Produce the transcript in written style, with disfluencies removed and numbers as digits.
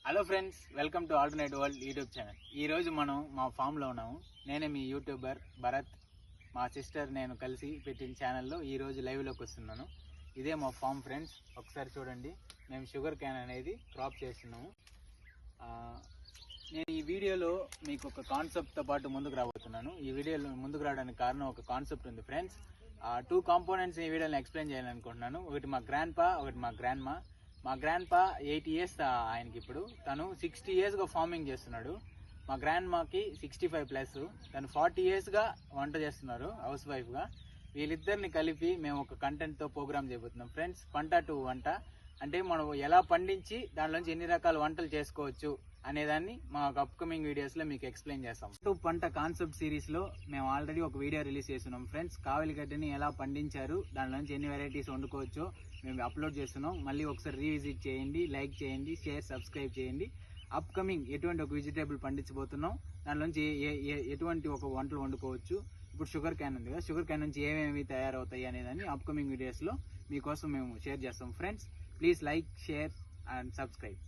Hello friends, welcome to alternate world YouTube channel. ఈరోజు మనం మా ఫామ్లో ఉన్నాము. నేనే మీ యూట్యూబర్ భరత్, మా సిస్టర్ నేను కలిసి పెట్టిన ఛానల్లో ఈరోజు లైవ్లోకి వస్తున్నాను. ఇదే మా ఫామ్ ఫ్రెండ్స్, ఒకసారి చూడండి. మేము షుగర్ క్యాన్ అనేది క్రాప్ చేస్తున్నాము. నేను ఈ వీడియోలో మీకు ఒక కాన్సెప్ట్తో పాటు ముందుకు రాబోతున్నాను. ఈ వీడియోలో ముందుకు రావడానికి కారణం ఒక కాన్సెప్ట్ ఉంది ఫ్రెండ్స్. 2 కాంపోనెంట్స్ ఈ వీడియోలో ఎక్స్ప్లెయిన్ చేయాలనుకుంటున్నాను. ఒకటి మా గ్రాండ్ పా, ఒకటి మా గ్రాండ్ మా. మా గ్రాండ్ పా 8 years ఆయనకి, ఇప్పుడు తను 60 yearsగా ఫార్మింగ్ చేస్తున్నాడు. మా గ్రాండ్ మాకి 65+, తను 40 yearsగా వంట చేస్తున్నారు హౌస్ వైఫ్గా. వీళ్ళిద్దరిని కలిపి మేము ఒక కంటెంట్తో ప్రోగ్రామ్ చేయబోతున్నాం ఫ్రెండ్స్. పంట టు వంట అంటే మనం ఎలా పండించి దానిలోంచి ఎన్ని రకాల వంటలు చేసుకోవచ్చు అనేదాన్ని మా అప్కమింగ్ వీడియోస్లో మీకు ఎక్స్ప్లెయిన్ చేస్తాం. పంట కాన్సెప్ట్ సిరీస్లో మేము ఆల్రెడీ ఒక వీడియో రిలీజ్ చేస్తున్నాం ఫ్రెండ్స్. కావలిగడ్డని ఎలా పండించారు, దానిలోంచి ఎన్ని వెరైటీస్ వండుకోవచ్చో మేము అప్లోడ్ చేస్తున్నాం. మళ్ళీ ఒకసారి రీవిజిట్ చేయండి, లైక్ చేయండి, షేర్, సబ్స్క్రైబ్ చేయండి. అప్కమింగ్ ఎటువంటి ఒక వెజిటేబుల్ పండించబోతున్నాం, దానిలోంచి ఎటువంటి ఒక వంటలు వండుకోవచ్చు. ఇప్పుడు షుగర్ క్యాన్ ఉంది కదా, షుగర్ క్యాన్ నుంచి ఏమేమి తయారవుతాయి అనేదాన్ని అప్కమింగ్ వీడియోస్లో మీకోసం మేము షేర్ చేస్తాం friends. Please like, share and subscribe.